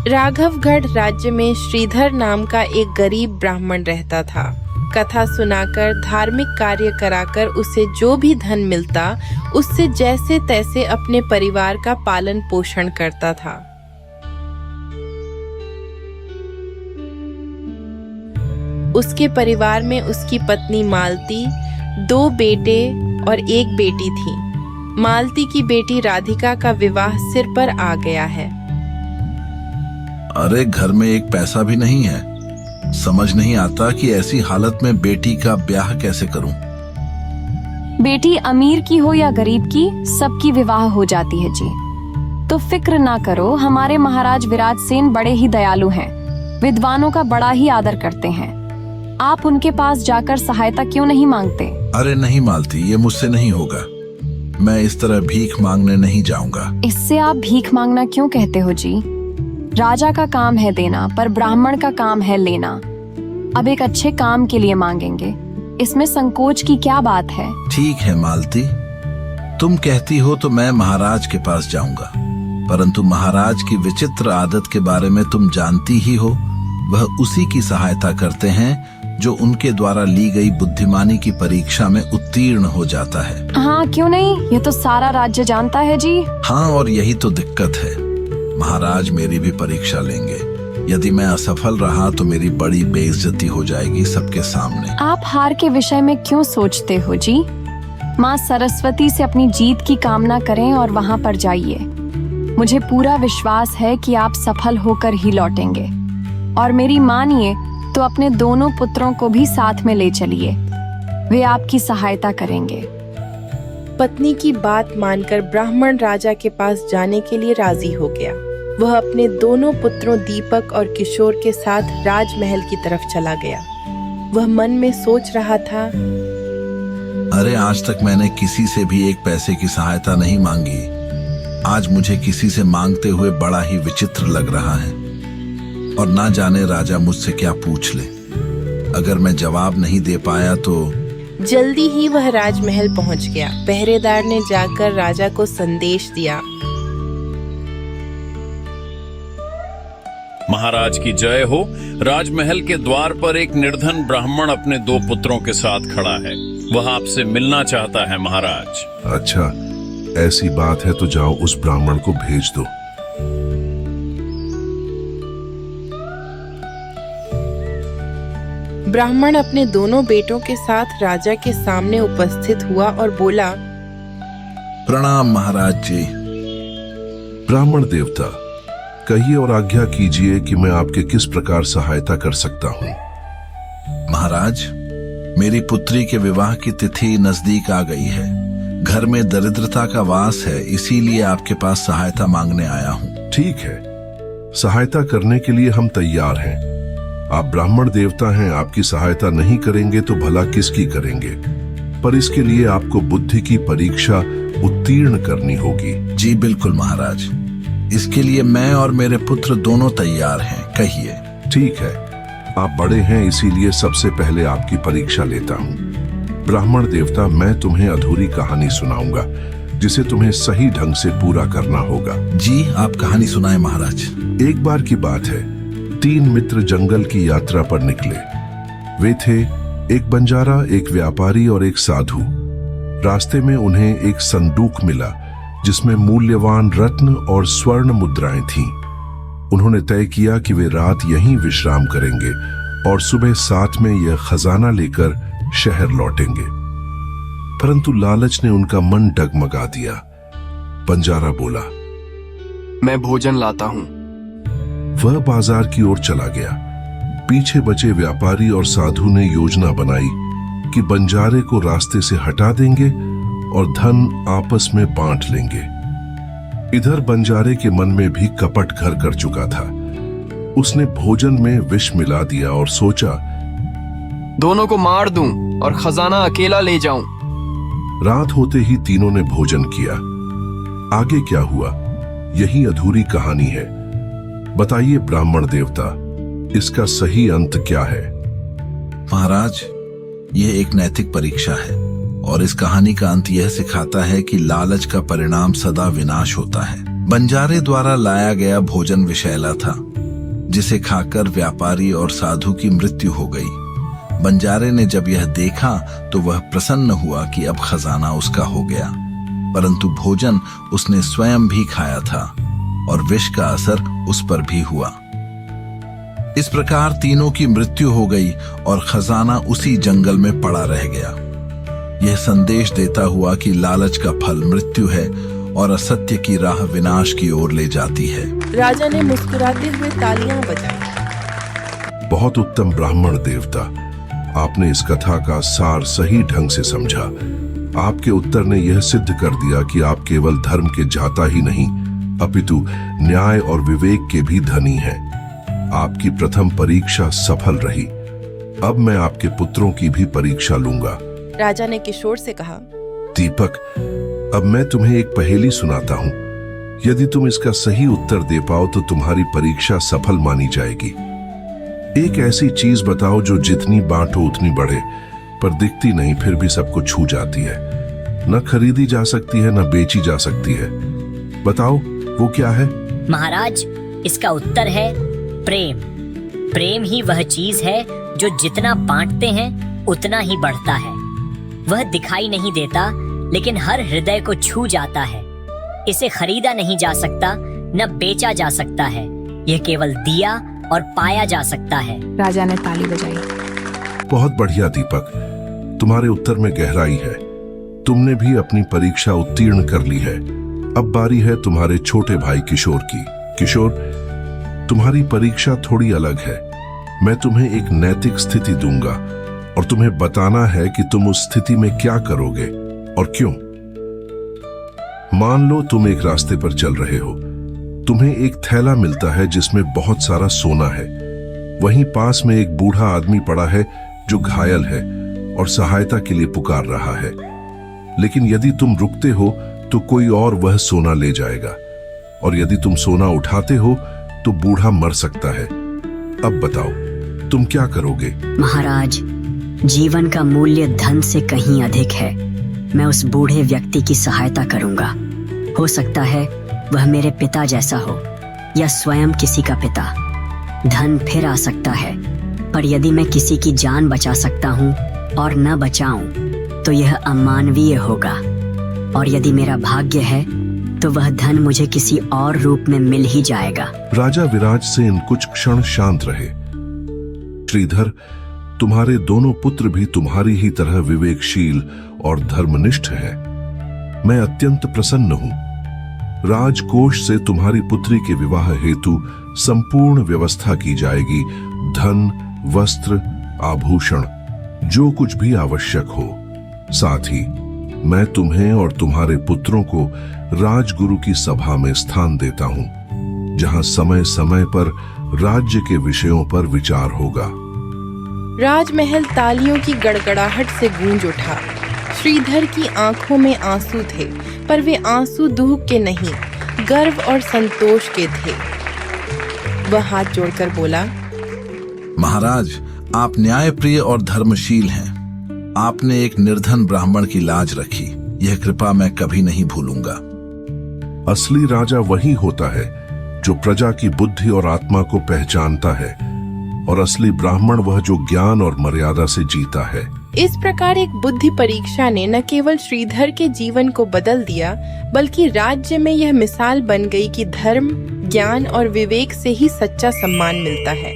राघवगढ़ राज्य में श्रीधर नाम का एक गरीब ब्राह्मण रहता था। कथा सुनाकर, धार्मिक कार्य कराकर उसे जो भी धन मिलता उससे जैसे तैसे अपने परिवार का पालन पोषण करता था। उसके परिवार में उसकी पत्नी मालती, 2 बेटे और 1 बेटी थी। मालती की बेटी राधिका का विवाह सिर पर आ गया है। अरे घर में एक पैसा भी नहीं है। समझ नहीं आता कि ऐसी हालत में बेटी का ब्याह कैसे करूं। बेटी अमीर की हो या गरीब की, सबकी विवाह हो जाती है जी। तो फिक्र ना करो, हमारे महाराज विराज सेन बड़े ही दयालु हैं, विद्वानों का बड़ा ही आदर करते हैं। आप उनके पास जाकर सहायता क्यों नहीं मांगते? अरे नहीं मालती, ये मुझसे नहीं होगा। मैं इस तरह भीख मांगने नहीं जाऊंगा। इससे आप भीख मांगना क्यों कहते हो जी? राजा का काम है देना, पर ब्राह्मण का काम है लेना। अब एक अच्छे काम के लिए मांगेंगे, इसमें संकोच की क्या बात है? ठीक है मालती, तुम कहती हो तो मैं महाराज के पास जाऊंगा, परंतु महाराज की विचित्र आदत के बारे में तुम जानती ही हो। वह उसी की सहायता करते हैं जो उनके द्वारा ली गई बुद्धिमानी की परीक्षा में उत्तीर्ण हो जाता है। हाँ क्यों नहीं, ये तो सारा राज्य जानता है जी। हाँ, और यही तो दिक्कत है। महाराज मेरी भी परीक्षा लेंगे। यदि मैं असफल रहा तो मेरी बड़ी बेइज्जती हो जाएगी सबके सामने। आप हार के विषय में क्यों सोचते हो जी? माँ सरस्वती से अपनी जीत की कामना करें और वहाँ पर जाइए। मुझे पूरा विश्वास है कि आप सफल होकर ही लौटेंगे। और मेरी मानिए तो अपने दोनों पुत्रों को भी साथ में ले चलिए, वे आपकी सहायता करेंगे। पत्नी की बात मानकर ब्राह्मण राजा के पास जाने के लिए राजी हो गया। वह अपने दोनों पुत्रों दीपक और किशोर के साथ राजमहल की तरफ चला गया। वह मन में सोच रहा था, अरे आज तक मैंने किसी से भी एक पैसे की सहायता नहीं मांगी। आज मुझे किसी से मांगते हुए बड़ा ही विचित्र लग रहा है, और ना जाने राजा मुझसे क्या पूछ ले। अगर मैं जवाब नहीं दे पाया तो। जल्दी ही वह राजमहल पहुंच गया। पहरेदार ने जाकर राजा को संदेश दिया, महाराज की जय हो। राजमहल के द्वार पर एक निर्धन ब्राह्मण अपने 2 पुत्रों के साथ खड़ा है। वह आपसे मिलना चाहता है महाराज। अच्छा, ऐसी बात है तो जाओ उस ब्राह्मण को भेज दो। ब्राह्मण अपने दोनों बेटों के साथ राजा के सामने उपस्थित हुआ और बोला, प्रणाम महाराज जी। ब्राह्मण देवता, कहिए और आज्ञा कीजिए कि मैं आपके किस प्रकार सहायता कर सकता हूँ। महाराज, मेरी पुत्री के विवाह की तिथि नजदीक आ गई है। घर में दरिद्रता का वास है, इसीलिए आपके पास सहायता मांगने आया हूँ। ठीक है, सहायता करने के लिए हम तैयार हैं। आप ब्राह्मण देवता हैं, आपकी सहायता नहीं करेंगे तो भला किसकी करेंगे? पर इसके लिए आपको बुद्धि की परीक्षा उत्तीर्ण करनी होगी। जी बिल्कुल महाराज, इसके लिए मैं और मेरे पुत्र दोनों तैयार हैं, कहिए। ठीक है, आप बड़े हैं इसीलिए सबसे पहले आपकी परीक्षा लेता हूँ। ब्राह्मण देवता, मैं तुम्हें अधूरी कहानी सुनाऊंगा जिसे तुम्हें सही ढंग से पूरा करना होगा। जी, आप कहानी सुनाएं महाराज। एक बार की बात है, 3 मित्र जंगल की यात्रा पर निकले। वे थे एक बंजारा, एक व्यापारी और एक साधु। रास्ते में उन्हें एक संदूक मिला जिसमें मूल्यवान रत्न और स्वर्ण मुद्राएं थीं। उन्होंने तय किया कि वे रात यहीं विश्राम करेंगे और सुबह साथ में यह खजाना लेकर शहर लौटेंगे। परंतु लालच ने उनका मन डगमगा दिया। बंजारा बोला, मैं भोजन लाता हूं। वह बाजार की ओर चला गया। पीछे बचे व्यापारी और साधु ने योजना बनाई कि बंजारे को रास्ते से हटा देंगे और धन आपस में बांट लेंगे। इधर बंजारे के मन में भी कपट घर कर चुका था। उसने भोजन में विष मिला दिया और सोचा, दोनों को मार दूं और खजाना अकेला ले जाऊं। रात होते ही तीनों ने भोजन किया। आगे क्या हुआ, यही अधूरी कहानी है। बताइए ब्राह्मण देवता, इसका सही अंत क्या है? महाराज, यह एक नैतिक परीक्षा है और इस कहानी का अंत यह सिखाता है कि लालच का परिणाम सदा विनाश होता है। बंजारे द्वारा लाया गया भोजन विषैला था, जिसे खाकर व्यापारी और साधु की मृत्यु हो गई। बंजारे ने जब यह देखा तो वह प्रसन्न हुआ कि अब खजाना उसका हो गया, परंतु भोजन उसने स्वयं भी खाया था और विष का असर उस पर भी हुआ। इस प्रकार तीनों की मृत्यु हो गई और खजाना उसी जंगल में पड़ा रह गया। यह संदेश देता हुआ कि लालच का फल मृत्यु है और असत्य की राह विनाश की ओर ले जाती है। राजा ने मुस्कुराते हुए तालियां बजाई। बहुत उत्तम ब्राह्मण देवता, आपने इस कथा का सार सही ढंग से समझा। आपके उत्तर ने यह सिद्ध कर दिया कि आप केवल धर्म के जाता ही नहीं, अपितु न्याय और विवेक के भी धनी हैं। आपकी प्रथम परीक्षा सफल रही। अब मैं आपके पुत्रों की भी परीक्षा लूंगा। राजा ने किशोर से कहा, दीपक, अब मैं तुम्हें एक पहेली सुनाता हूं। यदि तुम इसका सही उत्तर दे पाओ तो तुम्हारी परीक्षा सफल मानी जाएगी। एक ऐसी चीज बताओ जो जितनी बांटो उतनी बढ़े, पर दिखती नहीं फिर भी सबको छू जाती है, न खरीदी जा सकती है न बेची जा सकती है। बताओ वो क्या है? महाराज, इसका उत्तर है प्रेम। प्रेम ही वह चीज है जो जितना बांटते हैं उतना ही बढ़ता है। वह दिखाई नहीं देता लेकिन हर हृदय को छू जाता है। इसे खरीदा नहीं जा सकता न बेचा जा सकता है, यह केवल दिया और पाया जा सकता है। राजा ने ताली बजाई। बहुत बढ़िया दीपक, तुम्हारे उत्तर में गहराई है। तुमने भी अपनी परीक्षा उत्तीर्ण कर ली है। अब बारी है तुम्हारे छोटे भाई किशोर की। किशोर, तुम्हारी परीक्षा थोड़ी अलग है। मैं तुम्हें एक नैतिक स्थिति दूंगा और तुम्हें बताना है कि तुम उस स्थिति में क्या करोगे और क्यों। मान लो तुम एक रास्ते पर चल रहे हो। तुम्हें एक थैला मिलता है जिसमें बहुत सारा सोना है। वहीं पास में एक बूढ़ा आदमी पड़ा है जो घायल है और सहायता के लिए पुकार रहा है। लेकिन यदि तुम रुकते हो तो कोई और वह सोना ले जाएगा, और यदि तुम सोना उठाते हो तो बूढ़ा मर सकता है। अब बताओ तुम क्या करोगे? महाराज, जीवन का मूल्य धन से कहीं अधिक है। मैं उस बूढ़े व्यक्ति की सहायता करूंगा। हो सकता है वह मेरे पिता जैसा हो या स्वयं किसी का पिता। धन फिर आ सकता है, पर यदि मैं किसी की जान बचा सकता हूँ और न बचाऊं तो यह अमानवीय होगा। और यदि मेरा भाग्य है तो वह धन मुझे किसी और रूप में मिल ही जाएगा। राजा विराज सेन कुछ क्षण शांत रहे। श्रीधर, तुम्हारे दोनों पुत्र भी तुम्हारी ही तरह विवेकशील और धर्मनिष्ठ हैं। मैं अत्यंत प्रसन्न हूं। राजकोष से तुम्हारी पुत्री के विवाह हेतु संपूर्ण व्यवस्था की जाएगी। धन, वस्त्र, आभूषण, जो कुछ भी आवश्यक हो। साथ ही मैं तुम्हें और तुम्हारे पुत्रों को राजगुरु की सभा में स्थान देता हूं, जहां समय समय पर राज्य के विषयों पर विचार होगा। राजमहल तालियों की गड़गड़ाहट से गूंज उठा। श्रीधर की आंखों में आंसू थे, पर वे आंसू दुख के नहीं, गर्व और संतोष के थे। वह हाथ जोड़कर बोला, महाराज, आप न्यायप्रिय और धर्मशील हैं। आपने एक निर्धन ब्राह्मण की लाज रखी। यह कृपा मैं कभी नहीं भूलूंगा। असली राजा वही होता है जो प्रजा की बुद्धि और आत्मा को पहचानता है, और असली ब्राह्मण वह जो ज्ञान और मर्यादा से जीता है। इस प्रकार एक बुद्धि परीक्षा ने न केवल श्रीधर के जीवन को बदल दिया, बल्कि राज्य में यह मिसाल बन गई कि धर्म, ज्ञान और विवेक से ही सच्चा सम्मान मिलता है।